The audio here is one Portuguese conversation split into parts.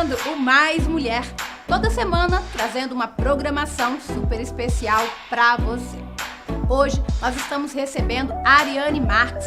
começando o Mais Mulher, toda semana trazendo uma programação super especial para você. Hoje nós estamos recebendo a Ariane Marques,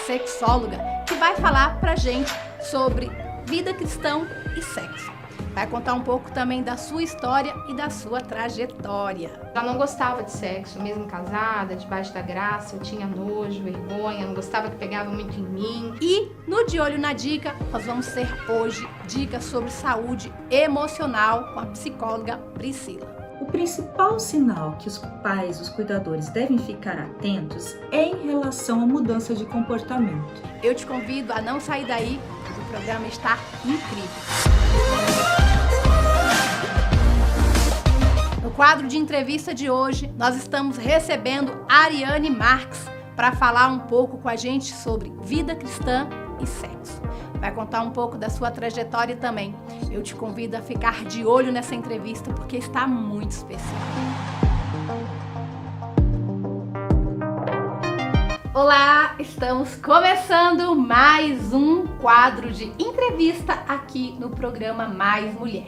sexóloga, que vai falar pra gente sobre vida cristã e sexo. Vai contar um pouco também da sua história e da sua trajetória. Eu não gostava de sexo, mesmo casada, debaixo da graça, eu tinha nojo, vergonha, não gostava que pegava muito em mim. E no De Olho na Dica, nós vamos ter hoje dicas sobre saúde emocional com a psicóloga Priscila. O principal sinal que os pais, os cuidadores devem ficar atentos é em relação à mudança de comportamento. Eu te convido a não sair daí, pois o programa está incrível. No quadro de entrevista de hoje, nós estamos recebendo a Ariane Marques para falar um pouco com a gente sobre vida cristã e sexo. Vai contar um pouco da sua trajetória também. Eu te convido a ficar de olho nessa entrevista porque está muito especial. Olá, estamos começando mais um quadro de entrevista aqui no programa Mais Mulher.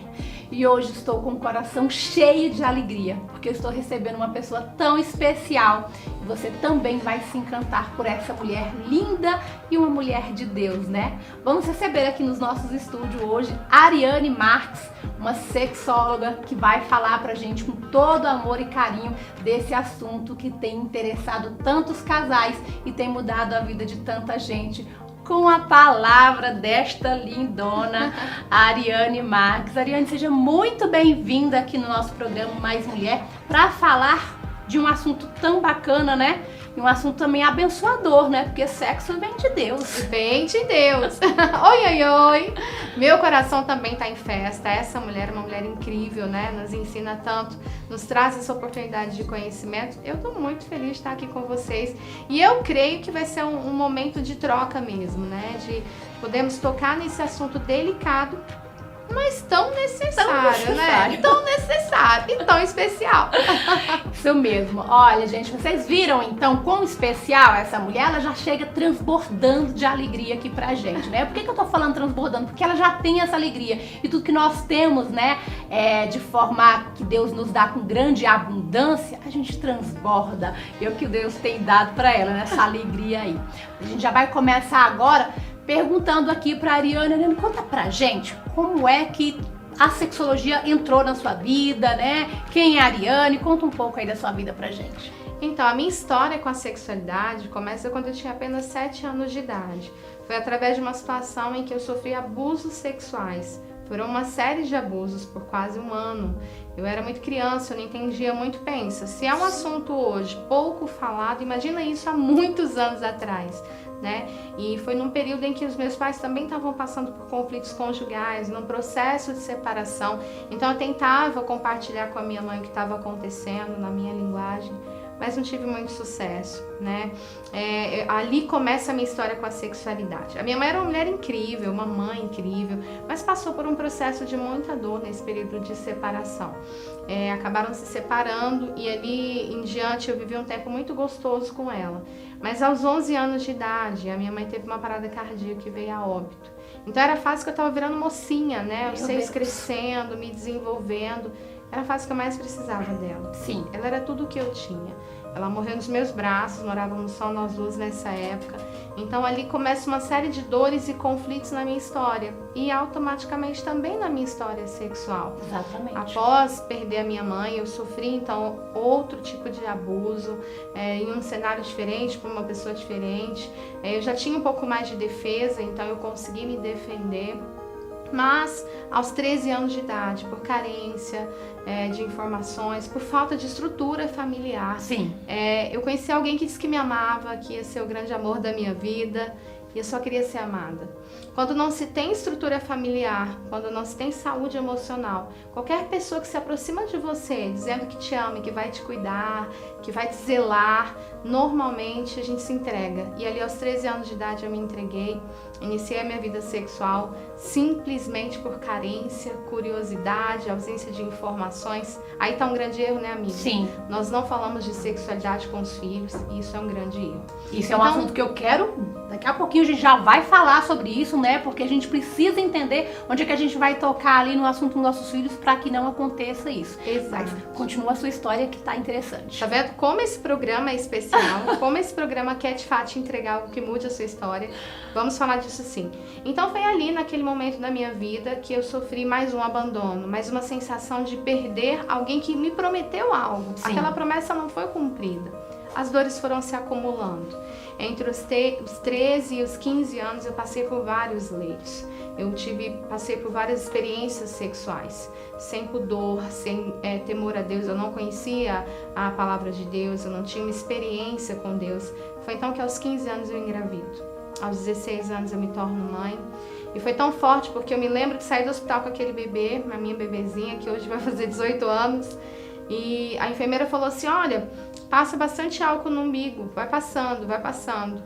E hoje estou com o coração cheio de alegria, porque eu estou recebendo uma pessoa tão especial. E você também vai se encantar por essa mulher linda e uma mulher de Deus, né? Vamos receber aqui nos nossos estúdios hoje a Ariane Marques, uma sexóloga que vai falar pra gente com todo amor e carinho desse assunto que tem interessado tantos casais e tem mudado a vida de tanta gente. Com a palavra desta lindona, Ariane Marques. Ariane, seja muito bem-vinda aqui no nosso programa Mais Mulher para falar de um assunto tão bacana, né? E um assunto também abençoador, né? Porque sexo vem de Deus. Vem de Deus. Oi, oi, oi. Meu coração também tá em festa. Essa mulher é uma mulher incrível, né? Nos ensina tanto, nos traz essa oportunidade de conhecimento. Eu tô muito feliz de estar aqui com vocês. E eu creio que vai ser um momento de troca mesmo, né? De podermos tocar nesse assunto delicado, mas tão necessário, né? Tão necessário e tão especial. Isso mesmo. Olha, gente, vocês viram então quão especial essa mulher? Ela já chega transbordando de alegria aqui pra gente, né? Por que eu tô falando transbordando? Porque ela já tem essa alegria. E tudo que nós temos, né, de forma que Deus nos dá com grande abundância, a gente transborda. É o que Deus tem dado pra ela, né? Essa alegria aí. A gente já vai começar agora perguntando aqui pra Ariane. Ariane, conta pra gente como é que a sexologia entrou na sua vida, né? Quem é a Ariane? Conta um pouco aí da sua vida pra gente. Então, a minha história com a sexualidade começa quando eu tinha apenas 7 anos de idade. Foi através de uma situação em que eu sofri abusos sexuais. Foram uma série de abusos por quase um ano. Eu era muito criança, eu não entendia muito. Pensa, se é um assunto hoje pouco falado, imagina isso há muitos anos atrás, né? E foi num período em que os meus pais também estavam passando por conflitos conjugais, num processo de separação. Então eu tentava compartilhar com a minha mãe o que estava acontecendo na minha linguagem, mas não tive muito sucesso, né? Ali começa a minha história com a sexualidade. A minha mãe era uma mulher incrível, uma mãe incrível, mas passou por um processo de muita dor nesse período de separação. Acabaram se separando e ali em diante eu vivi um tempo muito gostoso com ela. Mas aos 11 anos de idade, a minha mãe teve uma parada cardíaca e veio a óbito. Então era a fase que eu estava virando mocinha, né? Os seios crescendo, me desenvolvendo. Era a fase que eu mais precisava dela. Sim. Ela era tudo o que eu tinha. Ela morreu nos meus braços, morávamos só nós duas nessa época. Então ali começa uma série de dores e conflitos na minha história. E automaticamente também na minha história sexual. Exatamente. Após perder a minha mãe, eu sofri então outro tipo de abuso, em um cenário diferente, por uma pessoa diferente. Eu já tinha um pouco mais de defesa, então eu consegui me defender. Mas aos 13 anos de idade, por carência de informações, por falta de estrutura familiar, Sim. Eu conheci alguém que disse que me amava, que ia ser o grande amor da minha vida, e eu só queria ser amada. Quando não se tem estrutura familiar, quando não se tem saúde emocional, qualquer pessoa que se aproxima de você dizendo que te ama, que vai te cuidar, que vai te zelar, normalmente a gente se entrega. E ali aos 13 anos de idade eu me entreguei, iniciei a minha vida sexual simplesmente por carência, curiosidade, ausência de informações. Aí tá um grande erro, né, amiga? Sim. Nós não falamos de sexualidade com os filhos e isso é um grande erro. Isso é um assunto que eu quero Daqui a pouquinho a gente já vai falar sobre isso, né? Porque a gente precisa entender onde é que a gente vai tocar ali no assunto dos nossos filhos para que não aconteça isso. Exato. Mas continua a sua história que tá interessante. Tá vendo como esse programa é especial? Como esse programa quer de fato te entregar algo que mude a sua história? Vamos falar disso sim. Então foi ali, naquele momento da minha vida, que eu sofri mais um abandono, mais uma sensação de perder alguém que me prometeu algo. Sim. Aquela promessa não foi cumprida. As dores foram se acumulando. Entre os 13 e os 15 anos eu passei por vários leitos. Passei por várias experiências sexuais, sem pudor, sem temor a Deus. Eu não conhecia a palavra de Deus, eu não tinha uma experiência com Deus. Foi então que aos 15 anos eu engravido. Aos 16 anos eu me torno mãe. E foi tão forte porque eu me lembro de sair do hospital com aquele bebê, a minha bebezinha, que hoje vai fazer 18 anos. E a enfermeira falou assim, olha, passa bastante álcool no umbigo, vai passando, vai passando.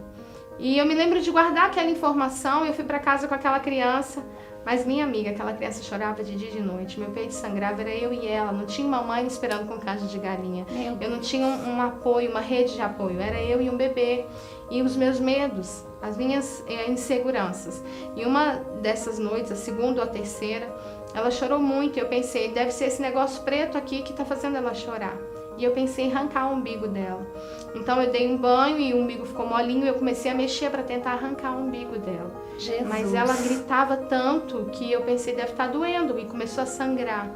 E eu me lembro de guardar aquela informação, eu fui para casa com aquela criança, mas minha amiga, aquela criança chorava de dia e de noite, meu peito sangrava, era eu e ela, não tinha uma mãe esperando com caixa de galinha. Eu não tinha um apoio, uma rede de apoio, era eu e um bebê. E os meus medos, as minhas inseguranças. E uma dessas noites, a segunda ou a terceira, ela chorou muito e eu pensei, deve ser esse negócio preto aqui que tá fazendo ela chorar. E eu pensei em arrancar o umbigo dela. Então eu dei um banho e o umbigo ficou molinho e eu comecei a mexer para tentar arrancar o umbigo dela. Jesus. Mas ela gritava tanto que eu pensei, deve estar doendo, e começou a sangrar.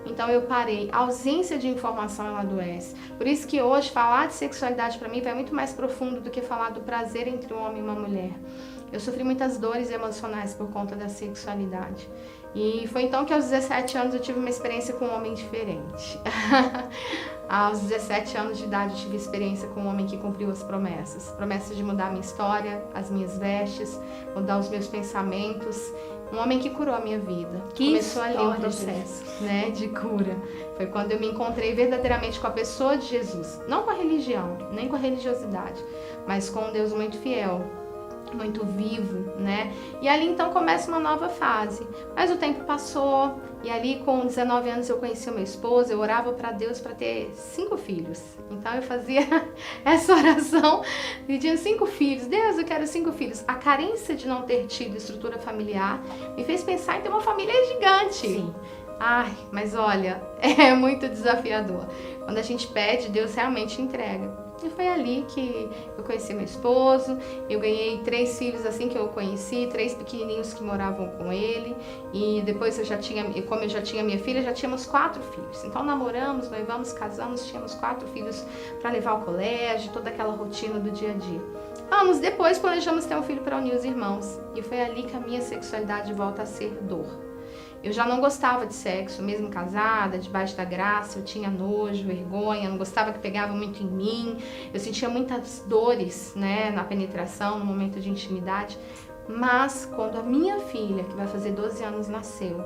Então eu parei. A ausência de informação, ela adoece. Por isso que hoje falar de sexualidade para mim vai muito mais profundo do que falar do prazer entre um homem e uma mulher. Eu sofri muitas dores emocionais por conta da sexualidade. E foi então que aos 17 anos eu tive uma experiência com um homem diferente. Aos 17 anos de idade eu tive experiência com um homem que cumpriu as promessas. Promessas de mudar a minha história, as minhas vestes, mudar os meus pensamentos. Um homem que curou a minha vida. Começou ali um processo, né, de cura. Foi quando eu me encontrei verdadeiramente com a pessoa de Jesus. Não com a religião, nem com a religiosidade, mas com um Deus muito fiel, muito vivo, né? E ali então começa uma nova fase. Mas o tempo passou e ali com 19 anos eu conheci o meu esposo, eu orava para Deus para ter 5 filhos. Então eu fazia essa oração pedindo 5 filhos. Deus, eu quero 5 filhos. A carência de não ter tido estrutura familiar me fez pensar em ter uma família gigante. Sim. Ai, mas olha, é muito desafiador. Quando a gente pede, Deus realmente entrega. E foi ali que eu conheci meu esposo, eu ganhei 3 filhos assim que eu o conheci, 3 pequenininhos que moravam com ele. E depois como eu já tinha minha filha, já tínhamos 4 filhos. Então namoramos, noivamos, casamos, tínhamos 4 filhos para levar ao colégio, toda aquela rotina do dia a dia. Anos depois planejamos ter um filho para unir os irmãos. E foi ali que a minha sexualidade volta a ser dor. Eu já não gostava de sexo, mesmo casada, debaixo da graça, eu tinha nojo, vergonha, não gostava que pegava muito em mim, eu sentia muitas dores, né, na penetração, no momento de intimidade. Mas quando a minha filha, que vai fazer 12 anos, nasceu,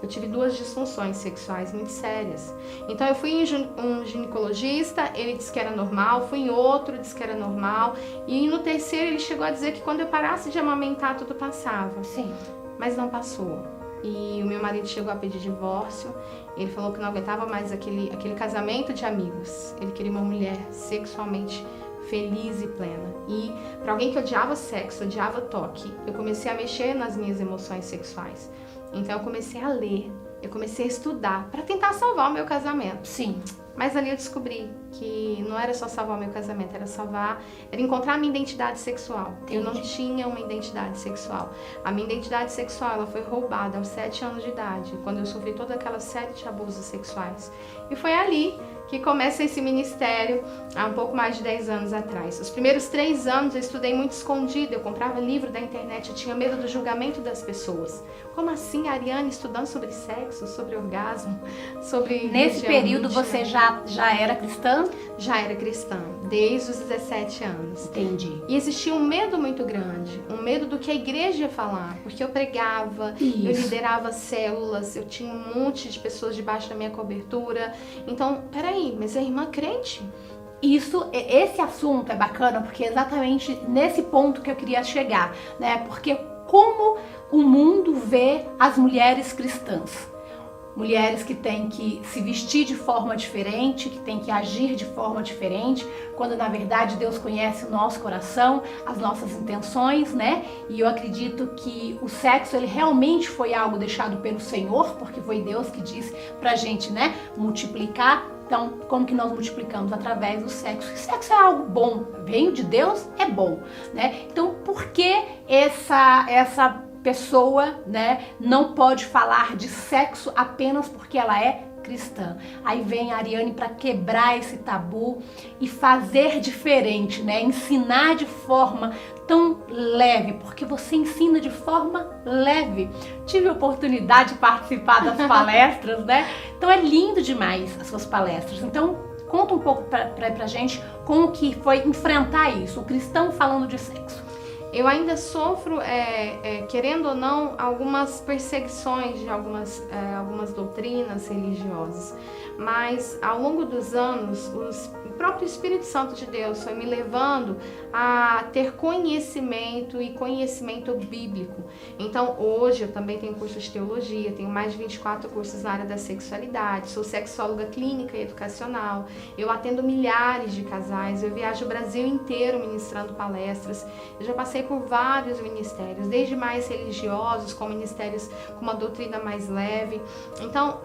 eu tive 2 disfunções sexuais muito sérias. Então eu fui em um ginecologista, ele disse que era normal, fui em outro, disse que era normal, e no terceiro ele chegou a dizer que quando eu parasse de amamentar tudo passava. Sim. Mas não passou. E o meu marido chegou a pedir divórcio. Ele falou que não aguentava mais aquele casamento de amigos. Ele queria uma mulher sexualmente feliz e plena. E para alguém que odiava sexo, odiava toque, eu comecei a mexer nas minhas emoções sexuais. Então eu comecei a ler, eu comecei a estudar para tentar salvar o meu casamento. Sim. Mas ali eu descobri que não era só salvar o meu casamento, era encontrar a minha identidade sexual. Entendi. Eu não tinha uma identidade sexual. A minha identidade sexual, ela foi roubada aos 7 anos de idade, quando eu sofri toda aquela série de abusos sexuais. E foi ali que começa esse ministério, há um pouco mais de 10 anos atrás. Os primeiros 3 anos eu estudei muito escondido, eu comprava livro da internet, eu tinha medo do julgamento das pessoas. Como assim, a Ariane estudando sobre sexo, sobre orgasmo, sobre... Nesse período você já era cristã? Já era cristã, desde os 17 anos. Entendi. E existia um medo muito grande, um medo do que a igreja ia falar, porque eu pregava, eu liderava células, eu tinha um monte de pessoas debaixo da minha cobertura. Então, peraí, mas é irmã crente? Esse assunto é bacana porque é exatamente nesse ponto que eu queria chegar, né? Porque como o mundo vê as mulheres cristãs? mulheres que têm que se vestir de forma diferente, que têm que agir de forma diferente, quando na verdade Deus conhece o nosso coração, as nossas intenções, né? E eu acredito que o sexo, ele realmente foi algo deixado pelo Senhor, porque foi Deus que disse pra gente, né, multiplicar. Então, como que nós multiplicamos? Através do sexo. E sexo é algo bom, veio de Deus, é bom, né? Então, por que essa pessoa, né, não pode falar de sexo apenas porque ela é cristã? Aí vem a Ariane para quebrar esse tabu e fazer diferente, né? Ensinar de forma tão leve, porque você ensina de forma leve. Tive a oportunidade de participar das palestras, né? Então é lindo demais as suas palestras. Então conta um pouco pra gente como que foi enfrentar isso, o cristão falando de sexo. Eu ainda sofro, querendo ou não, algumas perseguições de algumas doutrinas religiosas, mas ao longo dos anos, o próprio Espírito Santo de Deus foi me levando a ter conhecimento e conhecimento bíblico. Então hoje eu também tenho curso de teologia, tenho mais de 24 cursos na área da sexualidade, sou sexóloga clínica e educacional, eu atendo milhares de casais, eu viajo o Brasil inteiro ministrando palestras, eu já passei por vários ministérios, desde mais religiosos, com ministérios com uma doutrina mais leve. Então,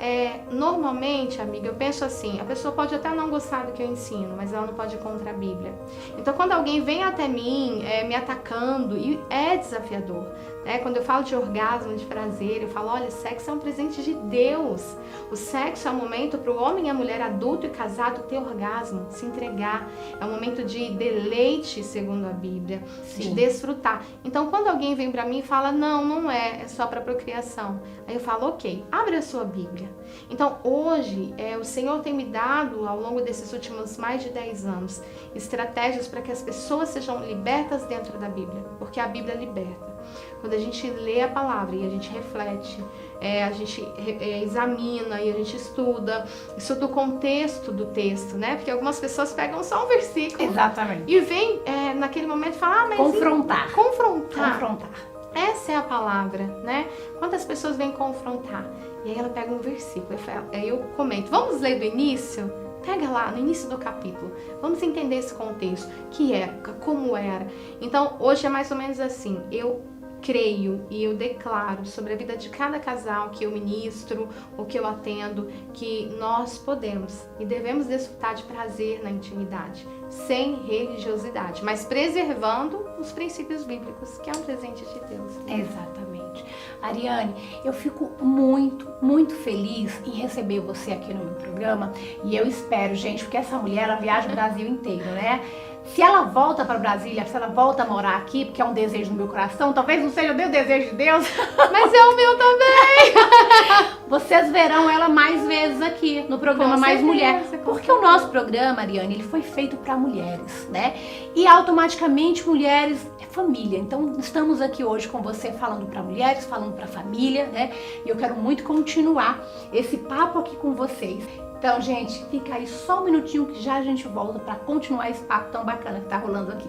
normalmente, amiga, eu penso assim, a pessoa pode até não gostar do que eu ensino, mas ela não pode ir contra a Bíblia. Então, quando alguém vem até mim, me atacando, e é desafiador, né? Quando eu falo de orgasmo, de prazer, eu falo, olha, sexo é um presente de Deus. O sexo é um momento para o homem e a mulher adulto e casado ter orgasmo, se entregar. É um momento de deleite, segundo a Bíblia, de desfrutar. Então, quando alguém vem para mim e fala, não é só para procriação. Aí eu falo, ok, abre a sua Bíblia. Então, hoje, o Senhor tem me dado, ao longo desses últimos mais de 10 anos, estratégias para que as pessoas sejam libertas dentro da Bíblia, porque a Bíblia liberta. Quando a gente lê a palavra e a gente reflete, a gente examina e a gente estuda o contexto do texto, né? Porque algumas pessoas pegam só um versículo. Exatamente. E vem naquele momento e falam, mas... Confrontar. Confrontar. Essa é a palavra, né? Quantas pessoas vêm confrontar? E aí ela pega um versículo, aí eu comento, vamos ler do início? Pega lá, no início do capítulo. Vamos entender esse contexto, que época, como era. Então, hoje é mais ou menos assim, eu creio e eu declaro sobre a vida de cada casal que eu ministro ou que eu atendo, que nós podemos e devemos desfrutar de prazer na intimidade, sem religiosidade, mas preservando os princípios bíblicos, que é um presente de Deus. Exatamente. Ariane, eu fico muito, muito feliz em receber você aqui no meu programa e eu espero, gente, porque essa mulher, ela viaja o Brasil inteiro, né? Se ela volta para Brasília, se ela volta a morar aqui, porque é um desejo no meu coração, talvez não seja o meu desejo de Deus, mas é o meu também. Vocês verão ela mais vezes aqui no programa Mais Mulher, porque o nosso programa, Ariane, ele foi feito para mulheres, né? E automaticamente mulheres é família. Então estamos aqui hoje com você falando para mulheres, falando para família, né? E eu quero muito continuar esse papo aqui com vocês. Então, gente, fica aí só um minutinho que já a gente volta para continuar esse papo tão bacana que tá rolando aqui.